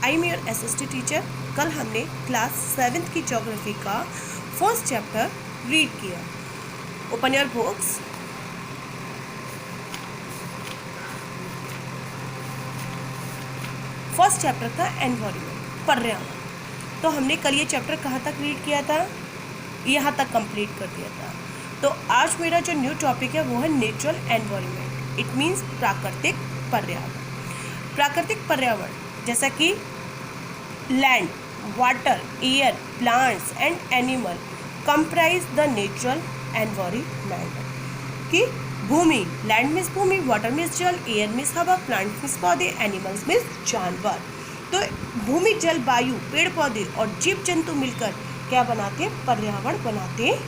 I am your SST teacher. कल हमने class 7th की ज्योग्राफी का फर्स्ट चैप्टर रीड किया। Open your books. First chapter था एनवायरनमेंट, पर्यावरण। तो हमने कल ये चैप्टर कहाँ तक रीड किया था? यहाँ तक कंप्लीट कर दिया था। तो आज मेरा जो न्यू टॉपिक है वो है नेचुरल एनवायरनमेंट। इट मीन्स प्राकृतिक पर्यावरण। प्राकृतिक पर्यावरण जैसा कि land, water, air, plants and animal comprise the natural environment. कि भूमि, लैंड मीन्स भूमि, वाटर मीन्स जल, एयर मीन्स हवा, प्लांट मीन्स पौधे, एनिमल्स मीन्स जानवर। तो भूमि, जल, वायु, पेड़ पौधे और जीव जंतु मिलकर क्या बनाते हैं? पर्यावरण बनाते हैं।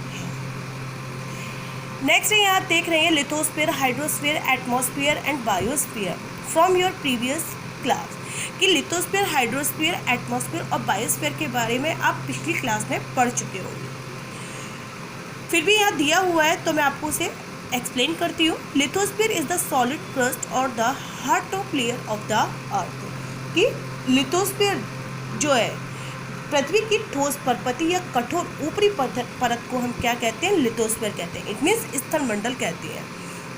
नेक्स्ट है, यहाँ देख रहे हैं lithosphere, hydrosphere, atmosphere and biosphere from your previous class. कि लिथोस्फीयर, हाइड्रोस्फीयर, एटमॉस्फेयर और बायोस्फीयर के बारे में आप पिछली क्लास में पढ़ चुके होंगे। फिर भी यहाँ दिया हुआ है तो मैं आपको उसे एक्सप्लेन करती हूँ। Lithosphere is the solid crust or the heart of layer of the earth. कि लिथोस्फीयर जो है पृथ्वी की ठोस परपति या कठोर ऊपरी परत को हम क्या कहते हैं? लिथोस्फीयर कहते हैं। इट मीन्स स्थलमंडल कहते हैं।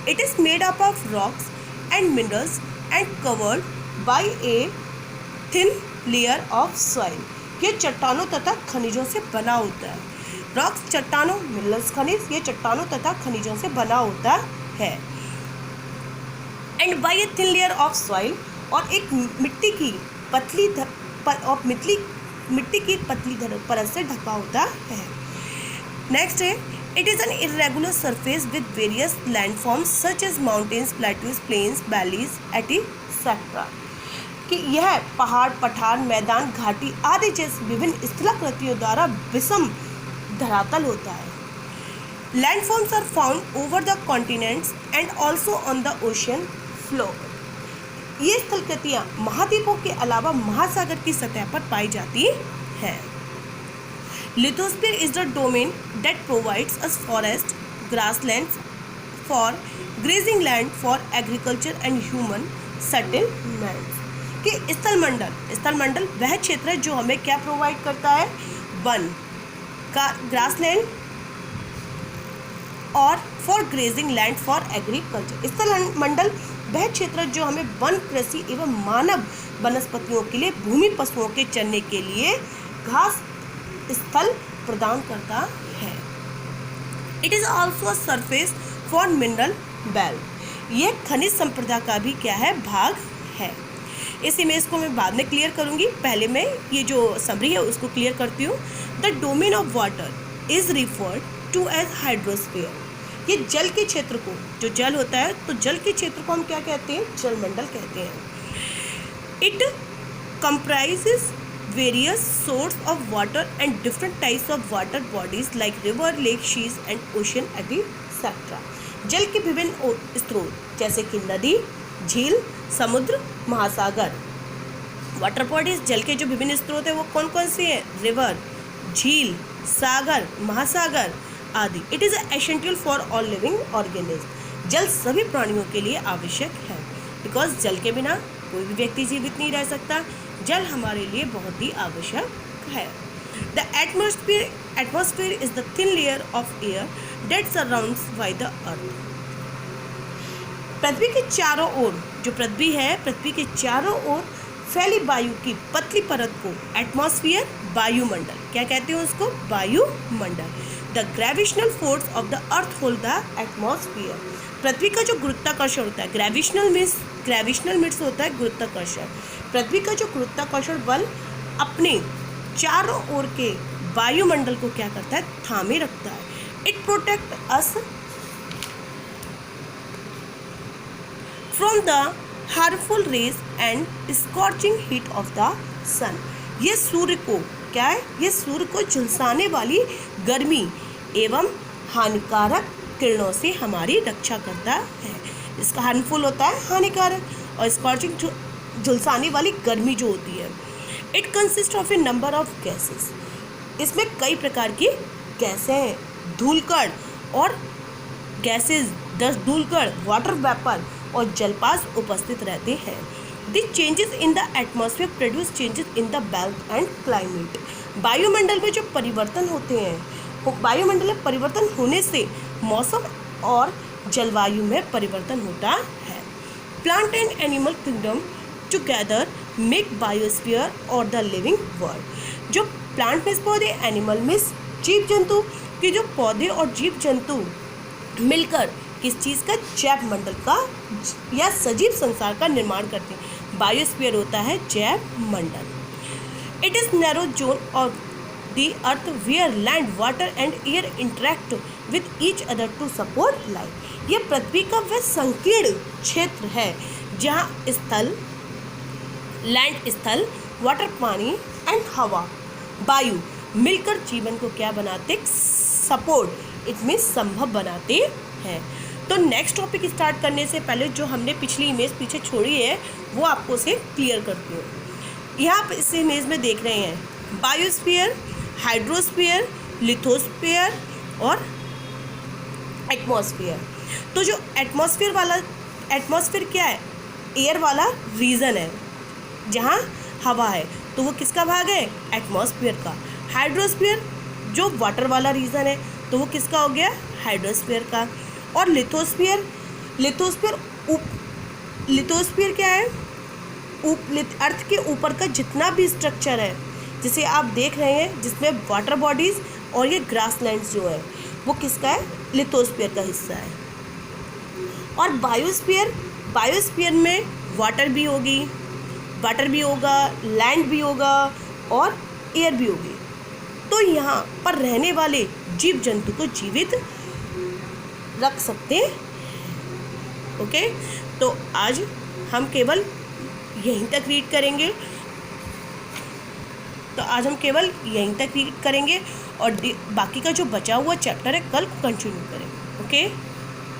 It is made up of rocks and minerals and covered by a thin layer of soil. ये चट्टानों तथा खनिजों से बना होता है। रॉक्स चट्टानों, मिनरल्स खनिज, ये चट्टानों तथा खनिजों से बना होता है। And by a thin layer of soil, और एक मिट्टी की पतली परत से ढका होता है। नेक्स्ट है, it is an irregular surface with various landforms such as mountains, plateaus, plains, valleys etcetera. कि यह पहाड़, पठार, मैदान, घाटी आदि जैसी विभिन्न स्थलाकृतियों द्वारा विषम धरातल होता है। Landforms are found over the continents and also on the ocean floor. ये स्थलकृतियाँ महाद्वीपों के अलावा महासागर की सतह पर पाई जाती हैं। Lithosphere is the domain that provides us forest, grasslands for grazing land for agriculture and human settlements. कि स्थलमंडल वह क्षेत्र है जो हमें क्या प्रोवाइड करता है? वन का, ग्रासलैंड और for grazing land for agriculture. स्थलमंडल वह क्षेत्र जो हमें वन, कृषि एवं मानव वनस्पतियों के लिए, भूमि पशुओं के चरने के लिए घास स्थल प्रदान करता है। It is also a surface for mineral wealth. यह खनिज संपदा का भी क्या है? भाग है। इस इमेज को मैं बाद में क्लियर करूंगी, पहले मैं ये जो समरी है उसको क्लियर करती हूँ। The domain of water is referred to as hydrosphere. ये जल के क्षेत्र को, जो जल होता है तो जल के क्षेत्र को हम क्या कहते हैं? जलमंडल कहते हैं। It comprises various source of water and different types of water bodies like river, lake, seas and ocean etcetera. जल के विभिन्न स्रोत जैसे कि नदी, झील, समुद्र, महासागर। वाटर बॉडीज, जल के जो विभिन्न स्रोत है वो कौन कौन से हैं? रिवर, झील, सागर, महासागर आदि। It is essential for all living organism. जल सभी प्राणियों के लिए आवश्यक है, बिकॉज जल के बिना कोई भी व्यक्ति जीवित नहीं रह सकता। जल हमारे लिए बहुत ही आवश्यक है। The atmosphere is the thin layer of air that surrounds by the earth. पृथ्वी के चारों ओर, जो पृथ्वी है, पृथ्वी के चारों ओर फैली वायु की पतली परत को एटमॉस्फेयर, वायुमंडल क्या कहते हैं? उसको वायुमंडल। The gravitational force of the earth hold the atmosphere. पृथ्वी का जो गुरुत्वाकर्षण होता है, ग्रेविशनल मीन्स होता है गुरुत्वाकर्षण। पृथ्वी का जो गुरुत्वाकर्षण बल अपने चारों ओर के वायुमंडल को क्या करता है? थामे रखता है। It protect us from the harmful rays and scorching heat of the sun. ये सूर्य को क्या है? ये सूर्य को झुलसाने वाली गर्मी एवं हानिकारक किरणों से हमारी रक्षा करता है। इसका हार्मफुल होता है हानिकारक, और स्कॉचिंग झुलसाने वाली गर्मी जो होती है। It consist of A number of gases. इसमें कई प्रकार की गैसें हैं। धूलकण और गैसेस, 10 धूलकण, वाटर वेपर और जलपास उपस्थित रहते हैं। This changes in the atmosphere produce changes in the weather and climate. वायुमंडल में जो परिवर्तन होते हैं, वायुमंडल में परिवर्तन होने से मौसम और जलवायु में परिवर्तन होता है। Plant and animal kingdom together make biosphere और द लिविंग वर्ल्ड। जो प्लांट में पौधे, एनिमल में जीव जंतु के जो पौधे और जीव जंतु मिलकर किस चीज़ का, जैव मंडल का या सजीव संसार का निर्माण करते हैं। बायोस्फीयर होता है जैव मंडल। It is narrow zone of the earth where land, water and air interact with each other to support life. यह पृथ्वी का वह संकीर्ण क्षेत्र है जहाँ स्थल, लैंड स्थल, वाटर पानी एंड हवा, वायु मिलकर जीवन को क्या बनाते, सपोर्ट, इट मीन्स संभव बनाते हैं। तो नेक्स्ट टॉपिक स्टार्ट करने से पहले जो हमने पिछली इमेज पीछे छोड़ी है वो आपको से क्लियर करती हूँ। यहाँ आप इस इमेज में देख रहे हैं बायोस्फीयर, हाइड्रोस्फीयर, लिथोस्फीयर और एटमॉस्फेयर। तो जो एटमॉस्फेयर वाला, एटमॉस्फेयर क्या है, एयर वाला रीजन है जहाँ हवा है, तो वो किसका भाग है, एटमॉस्फेयर का। हाइड्रोस्फीयर जो वाटर वाला रीजन है, तो वो किसका हो गया, हाइड्रोस्फीयर का। और लिथोस्फीयर, लिथोस्फीयर क्या है, अर्थ के ऊपर का जितना भी स्ट्रक्चर है, जिसे आप देख रहे हैं जिसमें वाटर बॉडीज़ और ये ग्रासलैंड्स जो है वो किसका है, लिथोस्फीयर का हिस्सा है। और बायोस्फीयर, बायोस्फीयर में वाटर भी होगी, वाटर भी होगा, लैंड भी होगा और एयर भी होगी। तो यहाँ पर रहने वाले जीव जंतु को जीवित रख सकते। ओके, तो आज हम केवल यहीं तक रीड करेंगे, तो आज हम केवल यहीं तक रीड करेंगे और बाकी का जो बचा हुआ चैप्टर है कल कंटिन्यू करेंगे। ओके।